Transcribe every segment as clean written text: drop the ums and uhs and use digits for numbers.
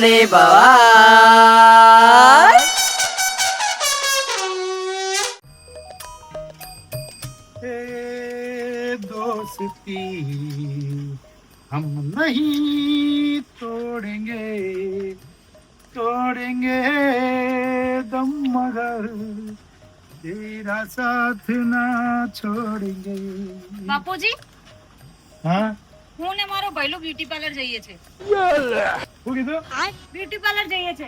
મુરલી ભવાય. दोस्ती हम नहीं तोड़ेंगे तोड़ेंगे दम मगर तेरा साथ ना છોડેંગે. બાપુજી, હા હું ને મારો ભાઈલો બ્યુટી પાર્લર જઈએ છે. શું કીધું? બ્યુટી પાર્લર જઈએ છે.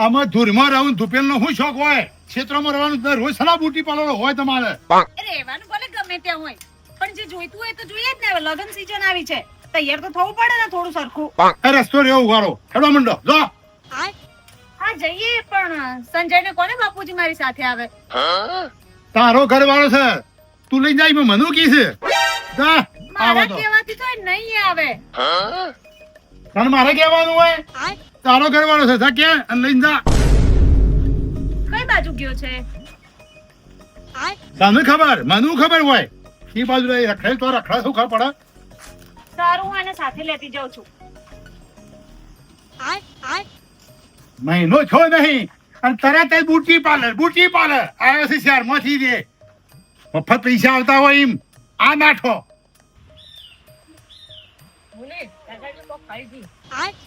આમાં ધૂળમાં રહું ધૂપેલ નો શું શોખ હોય? ક્ષેત્રમાં રહેવાનું રોજ સલા બ્યુટી પાર્લર હોય તમારે. રહેવાનું ભલે ગમે ત્યાં હોય, પણ જે જોઈતું હોય તો જોઈએ જ ને. લગન સીઝન આવી છે, તૈયાર તો થવું પડે ને થોડું સરખું. રસ્તો રેવો ઉગારો હેડો મંડો જો. હા જઈએ, પણ સંજયને કોને બાપુજી મારી સાથે આવે? તારો ઘર વાળો છે, તું લઈ જાય મને કી છે. જા મારા કહેવાથી તો એ નહીં આવે. તને મારે કહેવાનું હોય? તારો ઘર વાળો છે, જા કે અને લઈને જા. કઈ બાજુ ગયો છે? તને ખબર મને ખબર હોય એ બાજુ રહી રખડે તો રખડા શું ખબર પડે. સારું, હું આને સાથે લેતી જાઉં છું. મહિનો છો નહીં અને તરત જ બ્યુટી પાર્લર આવ્યો છે શહેરમાંથી દે મફત પૈસા આવતા હોય એમ આ નાઠો. બોલે દાદાજી તો ખાઈ ગઈ.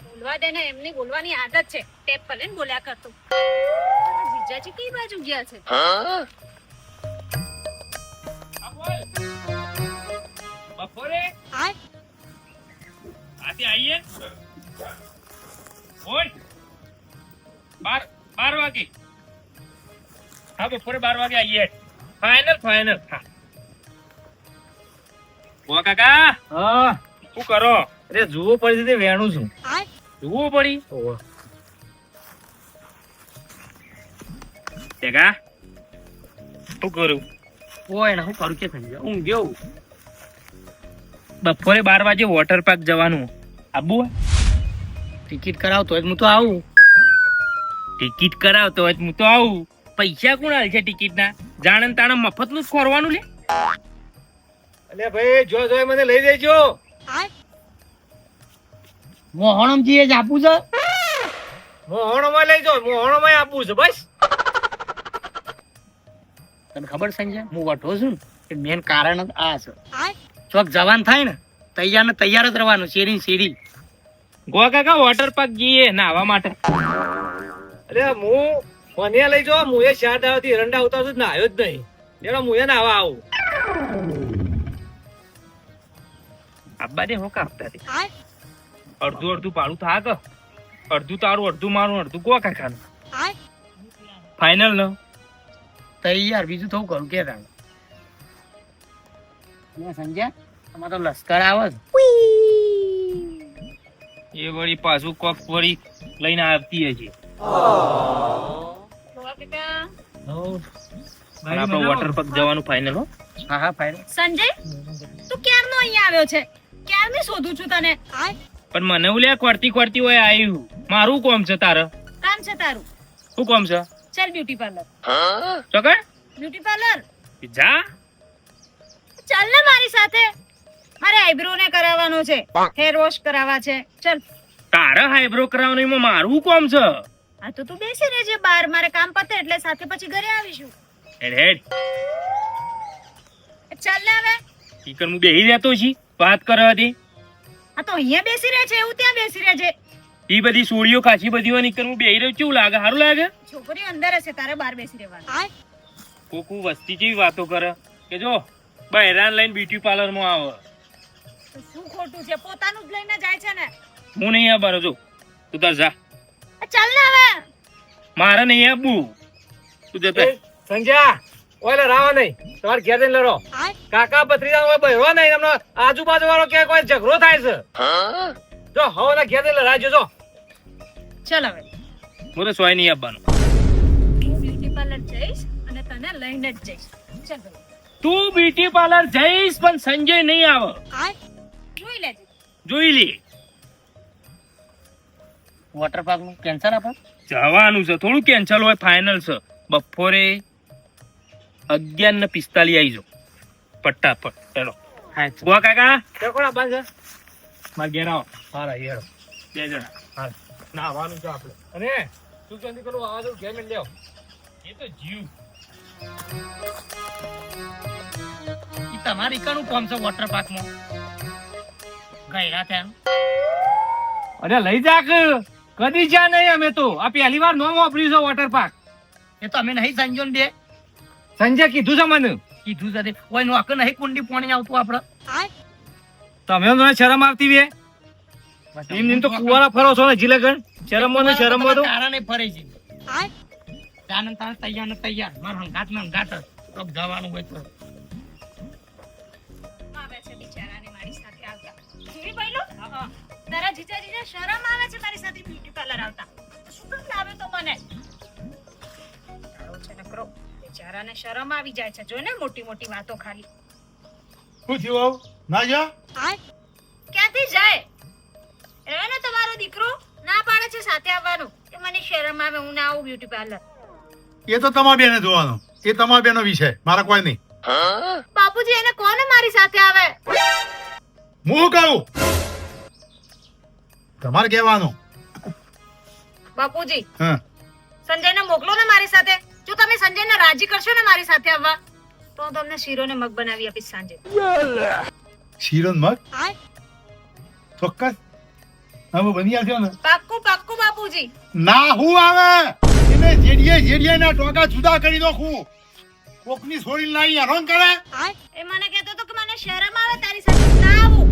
બોલવા દે ને, એમની બોલવાની આદત છે. ટેપ પર લઈને બોલ્યા કરતો. જીજાજી કઈ બાજુ ગયા છે? બપોરે આતે આઈએ ઓય 12 વાગે. હા બપોરે 12 વાગે આઈએ. ફાઇનલ હા. ઓ કાકા, હા શું કરો? અરે જુઓ પડી તે વેણું છું. જોવું પડી કાકા, શું કરું? ઓય ને હું કરું કે સમજ્યા હું ગયો. બપોરે 12 વાગે વોટર પાર્ક જવાનું. આબુ ટિકિટ કરાવતો હોય તો હું તો આવું. ટિકિટ કરાવતો હોય તો હું તો આવું. પૈસા કોણ હાલ છે ટિકિટ ના? જાણે તાણે મફત નું જ ખોરવાનું લે. અલે ભાઈ જો મને લઈ જજો. મોહણમજી જ આપું છે. મોહણમાં લઈ જાઓ, મોહણમાં આપું છે બસ. તને ખબર સંજય, હું વઠો છું કે મેન કારણ જ આ છે. ચોક જવાન થાય ને તૈયાર જ રહેવાનું. શેરી શેરી ગોવા કાકા વોટર પાર્ક જઈએ નાહવા માટે. અરે હું મને લઈ જાઓ. હું એ 4 દાડાથી એરંડા ઉતાર છું, નાહ્યો જ નહીં. એનો હું એ નાહવા આવું. આબા દે હો કાપતા દે. અડધું પાડું થાક. અડધું તારું, અડધું મારું, અડધું ગોવા કાકાનું. ફાઇનલ ન તૈયાર. બીજું થવું કરું કે રામ સંજય તમારે તો લશ્કર આવે છે. એ વળી પાછું કોક વળી લઈને આવતી હશે. આપણે વોટર પાર્ક જવાનું ફાઇનલ હો. હા ફાઇનલ. સંજય, તું ક્યારનો અહીંયા આવ્યો છે? ક્યારની શોધું છું તને. પણ મને એવું લે કોરતી હોય આવ્યું. મારું કોમ છે તારે? કામ છે તારું? શું કોમ છે? ચાલ બ્યુટી પાર્લર. ચોકડ બ્યુટી પાર્લર જા. ચાલ ને મારી સાથે. મારે આઈબ્રો ને કરાવવાનો છે, હેર વોશ કરાવવા છે. ચાલ. તારે હાઈબ્રો કરાવવાનું એમાં મારું કોમ છે. હા તો તું બેસી રહેજે બહાર. મારે કામ પતે એટલે સાથે પછી ઘરે આવીશું. હેડ ચાલ ને હવે. ઈકર હું બેહી રહેતો છી વાત કરવા દે. હા તો અહીંયા બેસી રહે છે એવું ત્યાં બેસી રહેજે. ઈ બધી સોળીઓ કાચી બધી હોય નીકર હું બેહી રહ્યો. કેવું લાગે? સારું લાગે? છોકરીઓ અંદર હશે, તારે બહાર બેસી રહેવાનું. કોકુ વસ્તી જેવી વાતો કરે કે જો બહેરાન લઈને બ્યુટી પાર્લર માં આવે. તો શું ખોટું છે? પોતાનું જ લઈને જાય છે ને. હું નહીં આવવાનો. જો તું તાર જા. ચાલ ને હવે. મારે નહીં આવવું. તું જતો સંજય ઓલે રાવા નહીં. તમારે ઘેર જઈને લડો. કાકા ભત્રીજા હોય બહેરો નહીં. એમનો આજુબાજુ વાળો કે કોઈ ઝઘડો થાય છે. જો હવે ઘેર જઈને લડાજો. જો ચાલ હવે. હું તો સોય નહીં આવવાનું. હું બ્યુટી પાર્લર જઈશ અને તને લઈને જ જઈશ. ચાલ હવે. તું બ્યુટી પાર્લર જઈશ પણ સંજય નહીં આવે. જોઈ લેજે. જોઈ લે. વોટર પાર્ક નું કેન્સલ આપો. જવાનું છે. થોડું કેન્સલ હોય. ફાઇનલ છે. બપોરે 11:45 આવી જાઓ ફટાફટ. ચલો ગોવા કાકા કોણ આપવાનું છે? મારે ઘેર આવો. હારા હેડો. 2 જણા. હા નાહવાનું છે આપણે. અને તું જલ્દી પેલું આવા દઉં ઘેર મેલ લેવ. એ તો જીવ ઈ તમારી કનું કોમ છે વોટર પાર્કમાં ગયરા ત્યાં અરે લઈ જા કે કદી જ્યાં નહીં અમે તો આ પહેલી વાર નોમ વાપર્યું છે વોટર પાર્ક. એ તો અમે નહીં સંજો ને બે સંજય કીધું છે મને. કીધું છે ઓય નોક નહીં કુંડી પાણી આવતું આપડે તમે મને શરમ આવતી બે એમ તો કુવારા ફરો છો ને જીલગણ શરમમાં ને શરમમાં તો તારાને ફરે છે તાને તારે તૈયાર ને તૈયાર માર હંગાત ને હંગાત તો જવાનું હોય તો આવે છે બિચારાને મારી સાથે આવતા જોઈ ભાઈલો તારા જીજાજીને શરમ આવે છે તારી સાથે બ્યુટી પાર્લર આવતા શું કામ લાવે તો મને તારો છે નકરો બિચારાને શરમ આવી જાય છે જો ને મોટી મોટી વાતો ખાલી શું થયું આવું? ના જા ક્યાંથી જાય એનો ને તમારો દીકરો ના પાડે છે સાથે આવવાનું કે મને શરમ આવે હું ના આવું બ્યુટી પાર્લર એ તો તમારા બેને જોવાનો એ તમારા બેનો વિષય મારા કોઈ નહીં બાપુજી એને કોને મારી સાથે આવે હું કહું તમારે કહેવાનું બાપુજી હા સંજયને મોકલો ને મારી સાથે જો તમે સંજયને રાજી કરશો ને મારી સાથે આવવા તો હું તમને શીરોને મગ બનાવી આપીશ સાંજે શીરો ને મગ ચોક્કસ હવે બની આવશે ને પાક્કું પાક્કું બાપુજી ના હું આવે એને જેડીએ ના ટોકા જુદા કરી નાખું કોકની છોડી લાઈ હેરાન કરે એ મને કહેતો તો કે મને શરમ આવે તારી સાથે ના આવું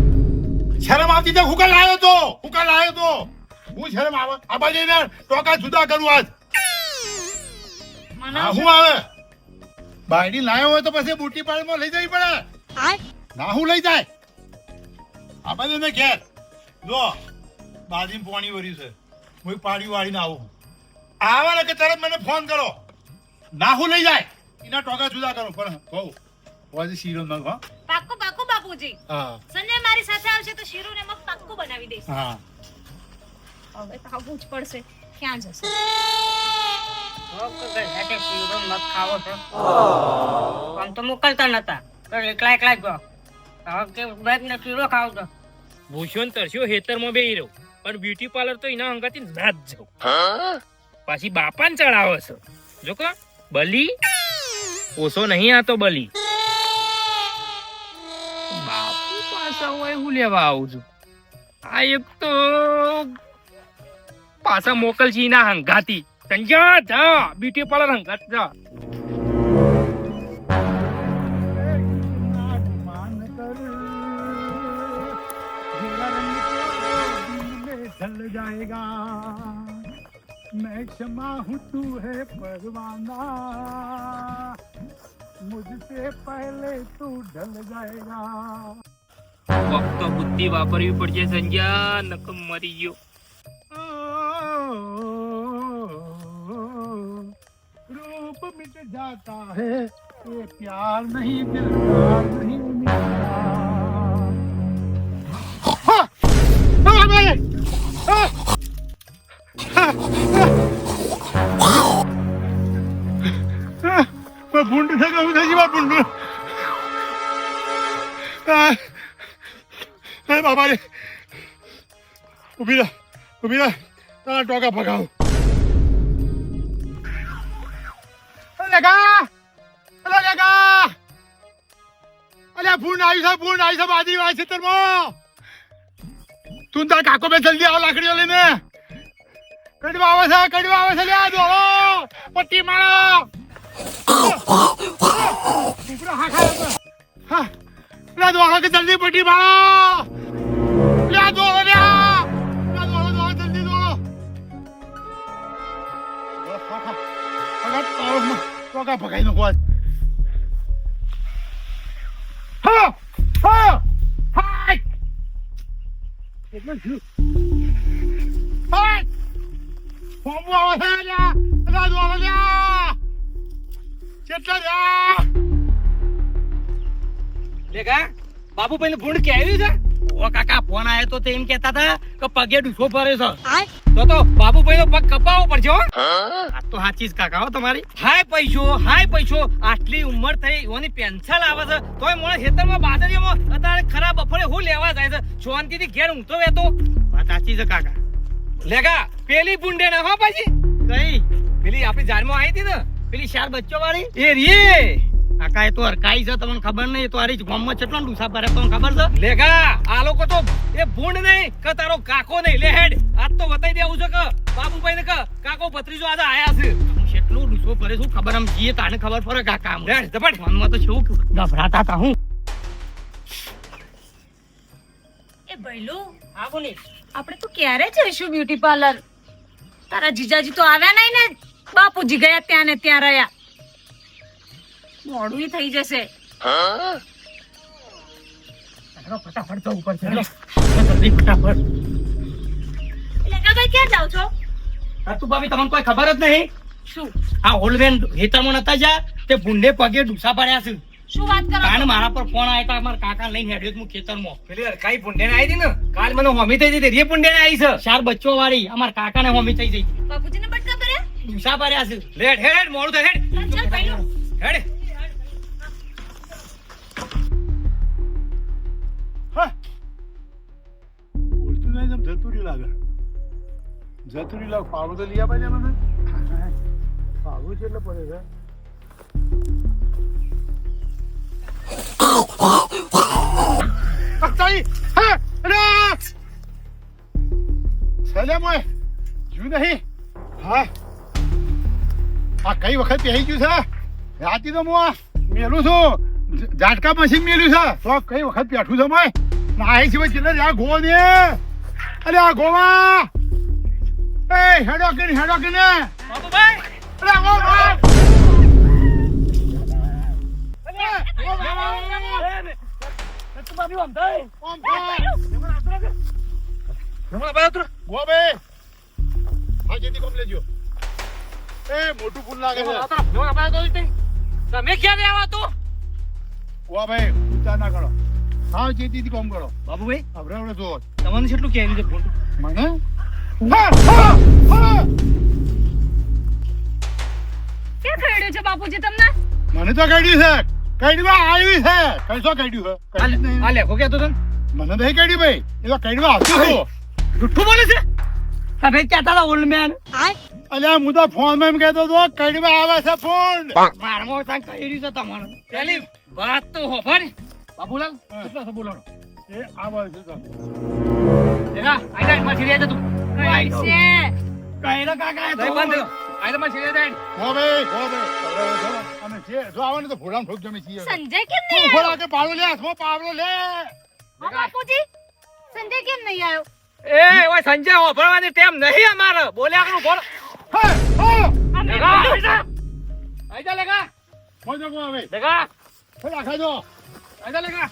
શરમ આવતી તો હુકા લાયો તો હું શરમ આવે આ બાજુ એને ટોકા જુદા કરું આજ મને હા હું આવે બાયડી લાયો હોય તો પછી બુટી પાડમાં લઈ જવી પડે ના હું લઈ જાય આ બાજુ ને ઘેર જો બાજી પાણી ભર્યું છે હું પાડી વાળીને આવું આવે ને કે તરત મને ફોન કરો ના હું લઈ જાય એના ટોકા જુદા કરો પણ કહું હોય શીરો મગ હો પાક્કું પાક્કું બાપુજી હા સંજય મારી સાથે આવશે તો શીરો ને મગ પાક્કું બનાવી દઈશ હા હવે તો આવવું જ પડશે ક્યાં જશે મગ ખાવો છે આમ તો મોકલતા નતા તો એકલા એકલા જ ગયો હવે કે બેગ ને શીરો ખાવ તો ભૂસ્યો ને તરસ્યો હેતરમાં બેહી રહ્યો પણ બ્યુટી પાર્લર તો એના અંગાથી ના જ જાઉં પાછી બાપાને ચડાવે છે જો કે બલી ઓછો નહીં આ તો બલી બાપુ પાછા હોય હું લેવા આવું છું આ એક તો પાછા મોકલ છે એના હંગાતી સંજા જા બ્યુટી પાર્લર હંગાત જા ढल जाएगा मैं क्षमा हूँ तू है परवाना मुझसे पहले तू ढल जाएगा ફક્ત બુદ્ધિ વાપરવી પડશે સંજ્યા નકમ મરી ગયો रूप मिट जाता है ये प्यार नहीं दिलदार नहीं मिलता ભૂંડ થઈ ગયું થઈ ગયું ભૂંડ બાબા રે ઉભી રહે તારા ટોકા ભગાવ ભૂંડ આવી છે બાજરી વાય ખેતરમાં તું તાર કાકો બે જલ્દી આવો લાકડીઓ લઈને કડવા આવે છે લ્યા દોડો પટ્ટી મારો લ્યા દોડો કે જલ્દી પટ્ટી મારો લ્યા દોડો જલ્દી દોડો ટોકા પકાઈ નો કોઈ બાપુ પેલું ભૂંડ કે આવ્યું છે ઓ કાકા ફોન આવ્યો તો તે એમ કહેતા હતા કે પગે ડૂસો ફરે છે તો બાપુ ભાઈ પગ કપાવવો પડશે હો. આ તો સાચી જ કાકા હો તમારી હાય પૈસો આટલી ઉંમર થઈ ઓની પેન્શન આવે છે તોય મોણે ખેતરમાં બાદરીઓમાં અત્યારે ખરાબ બફળે હું લેવા જાય છે શાંતિથી ઘેર ઊંઘતો રહેતો વાત સાચી છે કાકા લેગા પેલી બુંડે ને હો પછી કઈ પેલી આપણી જાનમાં આવી હતી ને પેલી 4 બચ્ચો વાળી એ રી કાકા એ તો હરકાઈ છે તમને ખબર નહીં તો આરી ગામમાં કેટલા ડૂસા પડે તમને ખબર છે લેગા આ લોકો તો એ ભૂંડ નહીં કે તારો કાકો નહીં લે હેડ આજ તો બતાઈ દેવું છે કે બાબુભાઈ ને કે કાકો ભત્રીજો આજે આયા છે હું કેટલો ડૂસો પડે શું ખબર આમ જીએ તાને ખબર પડે કાકા આમ હેડ ઝપટ મનમાં તો શું ગભરાતા હતા હું એ ભઈલું હા બોલી આપણે તો ક્યારે જઈશું બ્યુટી પાર્લર તારા જીજાજી તો આવ્યા નહીં ને બાપુજી ગયા ત્યાં ને ત્યાં રહ્યા મોડું થઈ જશે ફટાફટ જવું પડશે જલ્દી ફટાફટ લેકાભાઈ ક્યાં જાવ છો તું ભાભી તમને કોઈ ખબર જ નહીં શું આ ઓલવેન હેતરમાં નતા જા તે ભૂંડે પગે ડૂસા પડ્યા છે શું વાત કરો કાન મારા પર ફોન આવ્યા હતા મારા કાકા લઈને હેડ્યો હું ખેતરમાં પેલી કઈ બુંડે ને આવી હતી ને કાલ મને હોમી થઈ જતી રે બુંડે ને આવી છે 4 બચ્ચો વાળી અમારા કાકાને હોમી થઈ જઈ બાપુજીને બટકા ભર્યા ડૂસા પડ્યા છે લેડ હેડ મોડું થાય હેડ ચાલ ભઈલું હેડ હા બોલતું નહીં જેમ જતું રહ્યું લાગે જતું રહ્યું લાગે પાવડો તો લઈ આપે છે મને પાવડો છે એટલે પડે છે અક્તાઈ હા અરે સલામ હોય જુ નહીં હા આ કઈ વખત પહેરી ગયું છે રાતી તો હું મેલું છું ઝાટકા મશીન મેલ્યું છે તો કઈ વખત બેઠું છે મેં નાહી સિવાય ચિલ્લર આ ગો ને અરે આ ગોવા એ હેડો કે બાબુભાઈ અરે આ ગોવા ગો બે હા જેથી કોમ લેજો એ મોટું ફૂલ લાગે છે તમે ક્યારે આવા તો ગો ભાઈ ઉતા ના કરો હા જેથી કોમ કરો બાબુભાઈ હવે જો તમને કેટલું કહેવું છે ભૂંડ મને હા હા હા ક્યાં ખરડ્યો છે બાપુજી તમને મને તો કાઢ્યું છે કાઢવા આવી છે કઈસો કાઢ્યું છે કાઢ્યું જ નહીં. આ લેખો કેતો તને મને નહીં કાઢ્યું ભાઈ એ તો કાઢવા આવતું હતું જુઠ્ઠું બોલે છે તમે કહેતા હતા ઓલ્ડ મેન અલ્યા હું તો ફોન માં એમ કહેતો હતો કાઢવા આવે છે ફોન મારમાં કાંઈ કહી રહ્યું છે તમારે પેલી વાત તો હોભર બાબુલાલ કેટલો છે બોલાનો એ આવે છે તો. દેખા આઈડા માં છેડ્યા છે તું કઈ છે કહી રહ્યા કાકા એ તો. નહીં બંધ આઈડા માં છેડ્યા છે હો ભાઈ હો ભાઈ અને જે જો આવે ને તો ફોડામ ઠોક જમી છીએ સંજય કેમ તું નહીં ફોડા કે પાવડો લે હાથમાં પાવડો લે આવ્યો બાપુજી સંજય કેમ નહીં આવ્યો એ ઓય સંજય હોભરવાની ટેમ નહીં અમારે બોલ્યા કરું બોલ હા હા દેખા આઈડા લેગા મોજો કો આવે દેખા ફોડા ખાજો આઈડા લેગા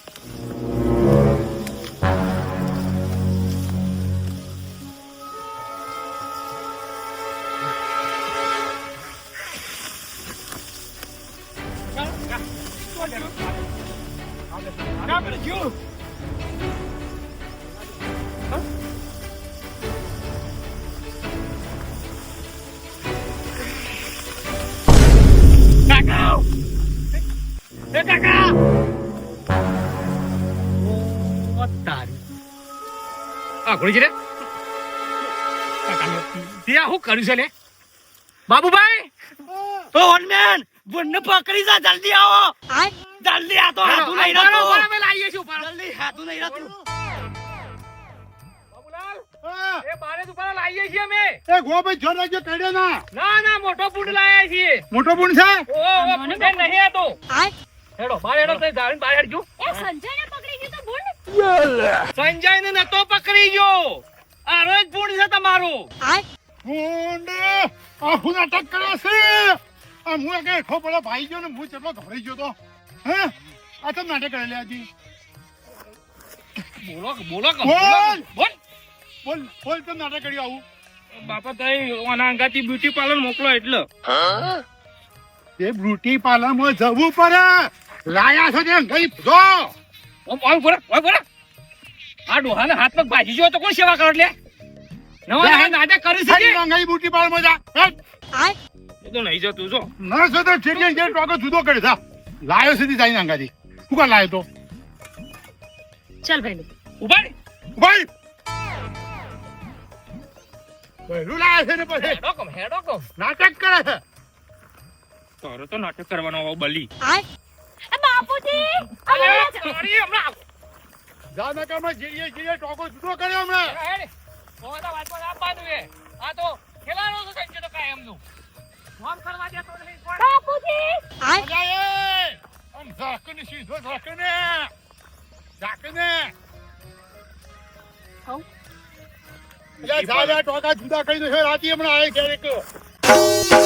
આ ઘોડી છે રે ત્યાં શું કર્યું છે લે બાબુભાઈ ઓ ઓલ્ડ મેન ભૂંડને પકડી જા જલ્દી આવો જલ્દી આ તો હાથું નહીં રહેતું અમે લાવીએ છીએ ઉપર જલ્દી હાથું નહીં રહેતું બાબુલાલ હા એ બારે ઉપર લાવીએ છીએ અમે એ ગો ભાઈ જોર રાખજો કાઢ્યો ના ના ના મોટો પૂંડ લાયા છીએ મોટો પૂણ છે ઓ પૂંડ નહીં આતો હેડો બાર હેડો તો દારૂ બાર હેડજો એ સંજયને પકડી ગયો તો બોલ સંજય ને નતો પકડી ગયો આ રોજ પૂંડ છે તમારું પૂંડ આ હું નાટક કરે છે આ હું કે ખોપડો ભાઈ ગયો ને હું કેટલો ગભરાઈ ગયો તો હે આ તો નાટક કરે લે આજી બોલો બોલો બોલ! બોલ બોલ બોલ તો નાટક કર્યું આવું બાપા તઈ ઓના અંગાથી બ્યુટી પાર્લર મોકલો એટલે એ બ્યુટી પાર્લર માં જવું પડે લાયા છો તે ગઈ જો ઓમ ઓય બોલા આ ડોહાને હાથ પગ ભાજી જો તો કોણ સેવા કરો લે નવા હે નાટક કરી છે ગઈ બ્યુટી પાર્લર માં જા હેટ. એ તો નહીં જતું જો નર્સ તો ઠીક છે જે ટોકો જુદો કરે છે લાયો સીધી જાય અંગાથી શું કા લાયો તો ચાલ ભાઈ ઉભા રે. ભાઈ બૈરું લાયા છે ને પછી હેડો કમ નાટક કરે છે. તારે તો નાટક કરવાનો હવે બલી એ બાપુજી અરે તારી હમણાં જાનકામાં જઈએ ટોકો છૂટો કર્યો હમણાં. હેડ મોટા વાત પર આપવાનું છે આ તો ખેલાડો તો કઈ તો કાય એમનું ફોન કરવા દે તો નહીં કોણ બાપુજી મજા એ આમ ઝાકને સીધો ઝાકને એટલે જા ટોકા જુદા કરી દે રાતી હમણાં આવે ક્યારેક